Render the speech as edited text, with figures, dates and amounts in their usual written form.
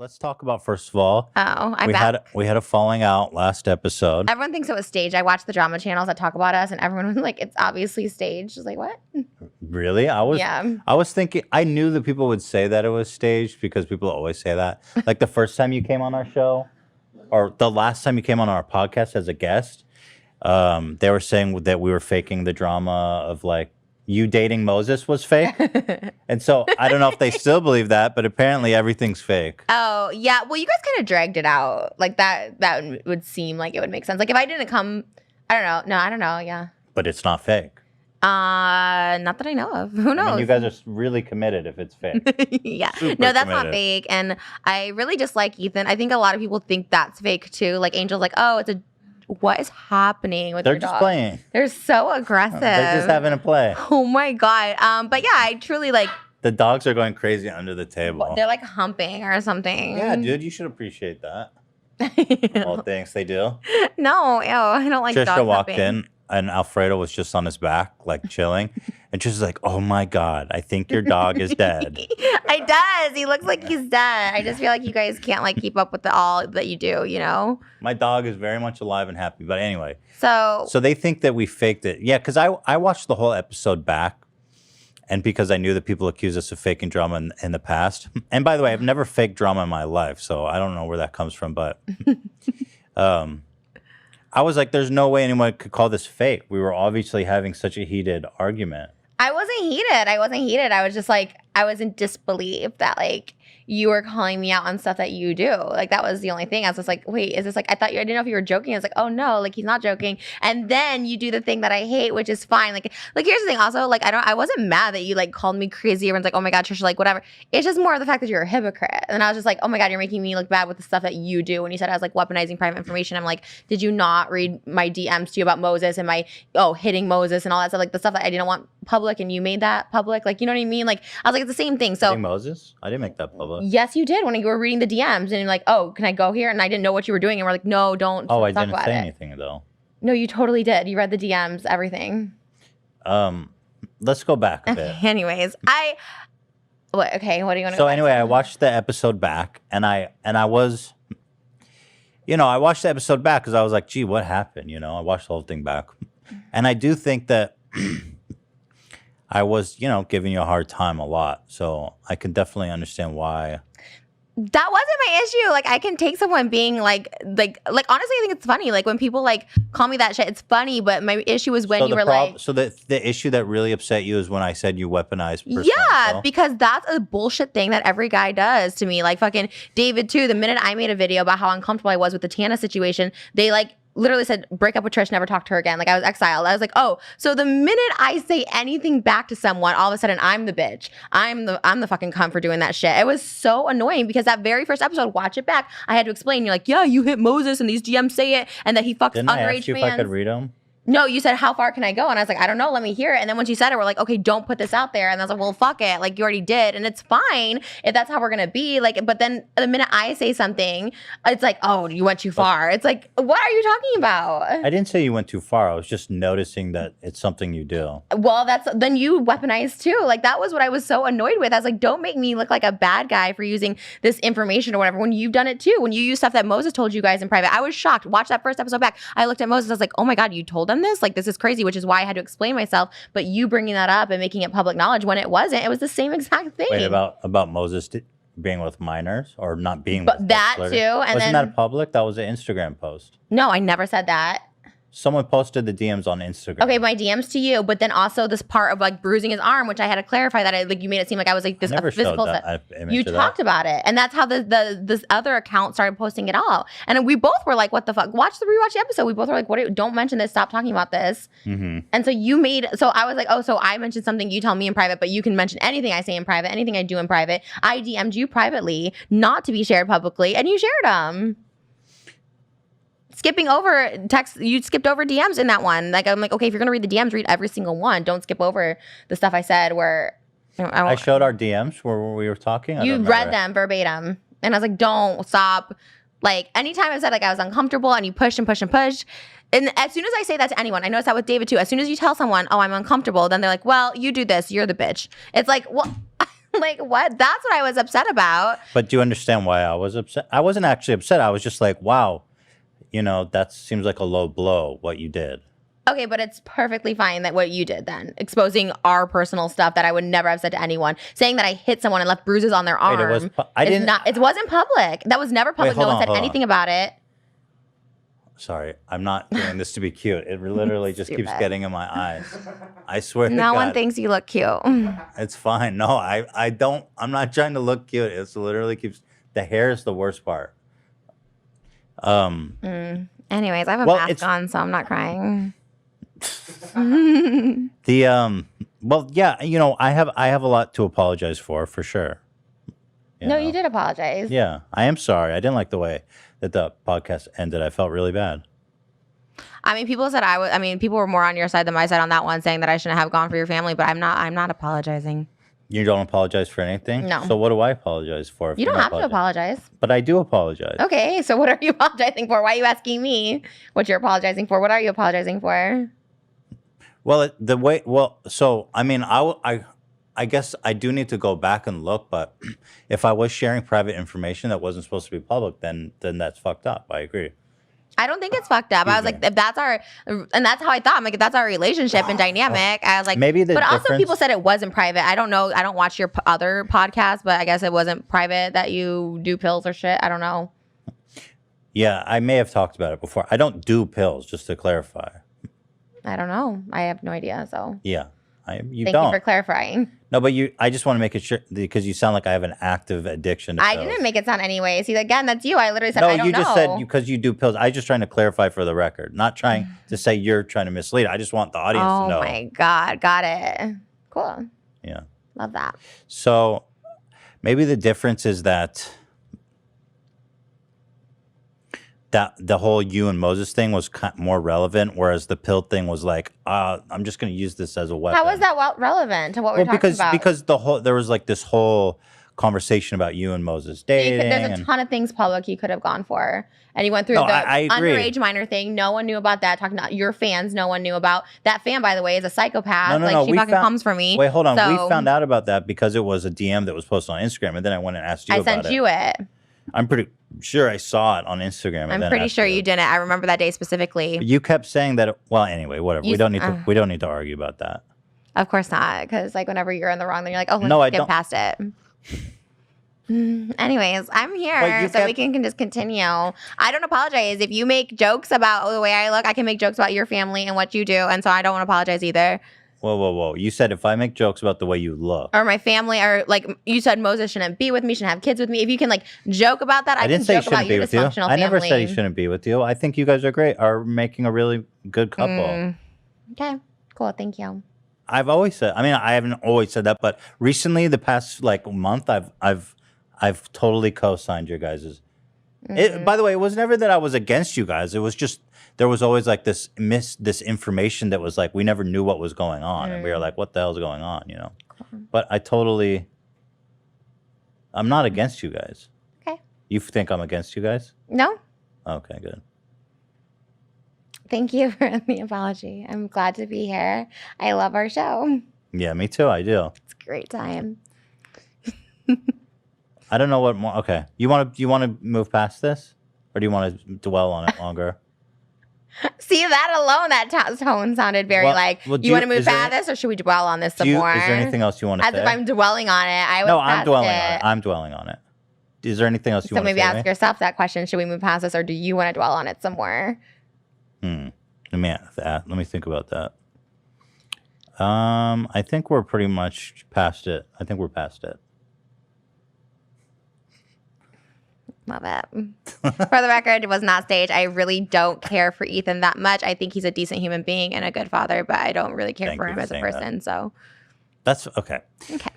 let's talk about, first of all, Oh, we had a falling out last episode. Everyone thinks it was staged. I watch the drama channels that talk about us, and everyone was like, "It's obviously staged." I was like, "What?" Really? I was thinking, I knew that people would say that it was staged because people always say that. Like the first time you came on our show, or the last time you came on our podcast as a guest, they were saying that we were faking the drama of like you dating Moses was fake. And so I don't know if they still believe that, but apparently everything's fake. Oh, yeah. Well, you guys kind of dragged it out. Like that would seem like it would make sense. Like if I didn't come, I don't know. No, I don't know. Yeah. But it's not fake. Not that I know of. Who knows? I mean, you guys are really committed if it's fake. Yeah. Super No, that's committed. not fake. And I really dislike Ethan. I think a lot of people think that's fake too. Like Angel's like, oh, what is happening with They're your just dog? playing. They're so aggressive. They're just having a play. Oh my God. But yeah, I truly like, The dogs are going crazy under the table. they're like humping or something. Yeah, dude, you should appreciate that. All things they do. No, ew, I don't like Trisha dog walked humping. in and Alfredo was just on his back, like chilling. And Trisha's like, oh my God, I think your dog is dead. It does. He looks like he's dead. I just feel like you guys can't like keep up with all that you do, you know? My dog is very much alive and happy. But anyway, So they think that we faked it. Yeah, because I watched the whole episode back. And because I knew that people accuse us of faking drama in the past. And by the way, I've never faked drama in my life, so I don't know where that comes from. But I was like, there's no way anyone could call this fake. We were obviously having such a heated argument. I wasn't heated. I was just like, I was in disbelief that like you were calling me out on stuff that you do. Like that was the only thing. I was just like, wait, is this like, I didn't know if you were joking. I was like, oh no, like he's not joking. And then you do the thing that I hate, which is fine. Like here's the thing also, like I wasn't mad that you like called me crazy. Everyone's like, oh my God, Trisha, like whatever. It's just more of the fact that you're a hypocrite. And I was just like, oh my God, you're making me look bad with the stuff that you do. When you said I was like weaponizing private information, I'm like, did you not read my DMs to you about Moses and my, hitting Moses and all that stuff? Like the stuff that I didn't want public and you made that public. Like, you know what I mean? Like, I was like, it's the same thing. So Hitting Moses? I didn't make that public. yes, you did when you were reading the DMs and you're like, oh, can I go here? And I didn't know what you were doing. And we're like, no, don't Oh, I talk didn't about say it. anything though. No, you totally did. You read the DMs, everything. Let's go back a bit. Okay, anyways, what do you want to So anyway, I watched the episode back and I was, I watched the episode back because I was like, gee, what happened? I watched the whole thing back. And I do think that I was, giving you a hard time a lot. So I can definitely understand why. That wasn't my issue. Like, I can take someone being like honestly, I think it's funny. Like when people like call me that shit, it's funny. But my issue is when you were like, so the issue that really upset you is when I said you weaponized personal yeah, info? because that's a bullshit thing that every guy does to me. Like fucking David too. The minute I made a video about how uncomfortable I was with the Tana situation, they like literally said, break up with Trish, never talk to her again. Like I was exiled. I was like, oh, so the minute I say anything back to someone, all of a sudden I'm the bitch. I'm the fucking cunt for doing that shit. It was so annoying because that very first episode, watch it back, I had to explain. You're like, yeah, you hit Moses and these DMs say it and that he fucks Didn't I underage ask you fans. if I could read them? No, you said, how far can I go? And I was like, I don't know. Let me hear it. And then when she said it, we're like, okay, don't put this out there. And I was like, well, fuck it. Like, you already did. And it's fine if that's how we're going to be. Like, but then the minute I say something, it's like, oh, you went too far. It's like, what are you talking about? I didn't say you went too far. I was just noticing that it's something you do. Well, then you weaponize too. Like, that was what I was so annoyed with. I was like, don't make me look like a bad guy for using this information or whatever when you've done it too. When you use stuff that Moses told you guys in private. I was shocked. Watch that first episode back. I looked at Moses. I was like, oh my God, you told them this? Like, this is crazy, which is why I had to explain myself. But you bringing that up and making it public knowledge when it wasn't, it was the same exact thing. Wait, about Moses being with minors or not being But with that flirting? too, and Wasn't then that public? That was an Instagram post. no, I never said that. Someone posted the DMs on Instagram. Okay, my DMs to you, but then also this part of like bruising his arm, which I had to clarify that you made it seem like I was like this I never physical. showed that image You of talked about it, and that's how this other account started posting it all, and we both were like, "What the fuck?" Rewatch the episode. We both were like, "What? Don't mention this. Stop talking about this." Mm-hmm. And so I was like, "Oh, so I mentioned something you tell me in private, but you can mention anything I say in private, anything I do in private." I DM'd you privately, not to be shared publicly, and you shared them. Skipping over text, you skipped over DMs in that one. Like, I'm like, okay, if you're gonna read the DMs, read every single one. Don't skip over the stuff I said where I showed our DMs where we were talking. You read them verbatim, and I was like, don't stop. Like, anytime I said like I was uncomfortable, and you pushed and pushed and pushed. And as soon as I say that to anyone, I noticed that with David too. As soon as you tell someone, oh, I'm uncomfortable, then they're like, well, you do this, you're the bitch. It's like, well, Like, what? That's what I was upset about. But do you understand why I was upset? I wasn't actually upset. I was just like, wow, that seems like a low blow, what you did. Okay, but it's perfectly fine that what you did then, exposing our personal stuff that I would never have said to anyone, saying that I hit someone and left bruises on their arm. Wait, it wasn't public. That was never public. No one said anything about it. Sorry, I'm not doing this to be cute. It literally just keeps getting in my eyes. I swear to God. No one thinks you look cute. It's fine. No, I don't. I'm not trying to look cute. It's literally keeps, the hair is the worst part. Anyways, I have a mask on, so I'm not crying. Well, yeah, I have a lot to apologize for sure. You did apologize. Yeah, I am sorry. I didn't like the way that the podcast ended. I felt really bad. I mean, people said people were more on your side than my side on that one, saying that I shouldn't have gone for your family, but I'm not apologizing. You don't apologize for anything? No. So what do I apologize for? You don't have to apologize. But I do apologize. Okay, so what are you apologizing for? Why are you asking me what you're apologizing for? What are you apologizing for? Well, I mean, I guess I do need to go back and look, but if I was sharing private information that wasn't supposed to be public, then that's fucked up. I agree. I don't think it's fucked up. I was like, if that's and that's how I thought. I'm like, if that's our relationship and dynamic, I was like, but also people said it wasn't private. I don't know. I don't watch your other podcasts, but I guess it wasn't private that you do pills or shit. I don't know. Yeah, I may have talked about it before. I don't do pills, just to clarify. I don't know. I have no idea. So yeah, Thank you for clarifying. No, but I just want to make it sure because you sound like I have an active addiction to pills. I didn't make it sound anyway. See, again, that's you. I literally said I don't know. No, you just said because you do pills. I was just trying to clarify for the record, not trying to say you're trying to mislead. I just want the audience to know. Oh my God, got it. Cool. Yeah, love that. So maybe the difference is that the whole you and Moses thing was more relevant, whereas the pill thing was like, I'm just going to use this as a weapon. How was that relevant to what we're talking about? Because there was like this whole conversation about you and Moses dating. There's a ton of things public you could have gone for, and you went through the underage minor thing. No one knew about that. Talking about your fans, no one knew about that. Fan, by the way, is a psychopath. No, she fucking comes for me. Wait, hold on. We found out about that because it was a DM that was posted on Instagram, and then I went and asked you about it. I sent you it. I'm pretty sure I saw it on Instagram. I'm pretty sure you didn't. I remember that day specifically. You kept saying that. Well, anyway, whatever. We don't need to argue about that. Of course not, because like whenever you're in the wrong, then you're like, oh, let's get past it. Anyways, I'm here so we can just continue. I don't apologize. If you make jokes about the way I look, I can make jokes about your family and what you do, and so I don't want to apologize either. Whoa. You said if I make jokes about the way you look. Or my family, or like you said Moses shouldn't be with me, shouldn't have kids with me. If you can like joke about that, I can joke about your dysfunctional family. I never said he shouldn't be with you. I think you guys are great, are making a really good couple. Okay, cool. Thank you. I've always said, I haven't always said that, but recently, the past like month, I've totally co-signed your guys's. By the way, it was never that I was against you guys. It was just there was always like this information that was like we never knew what was going on, and we were like, "What the hell's going on?" But I'm not against you guys. Okay. You think I'm against you guys? No. Okay, good. Thank you for the apology. I'm glad to be here. I love our show. Yeah, me too. I do. It's a great time. I don't know what more. Okay, you want to move past this, or do you want to dwell on it longer? See, that alone, that tone sounded very you want to move past this, or should we dwell on this some more? Is there anything else you want to say? As if I'm dwelling on it. I'm dwelling on it. I'm dwelling on it. Is there anything else you want to say? So maybe ask yourself that question: should we move past this, or do you want to dwell on it some more? Let me think about that. I think we're pretty much past it. I think we're past it. Love it. For the record, it was not staged. I really don't care for Ethan that much. I think he's a decent human being and a good father, but I don't really care for him as a person. So that's okay. Okay.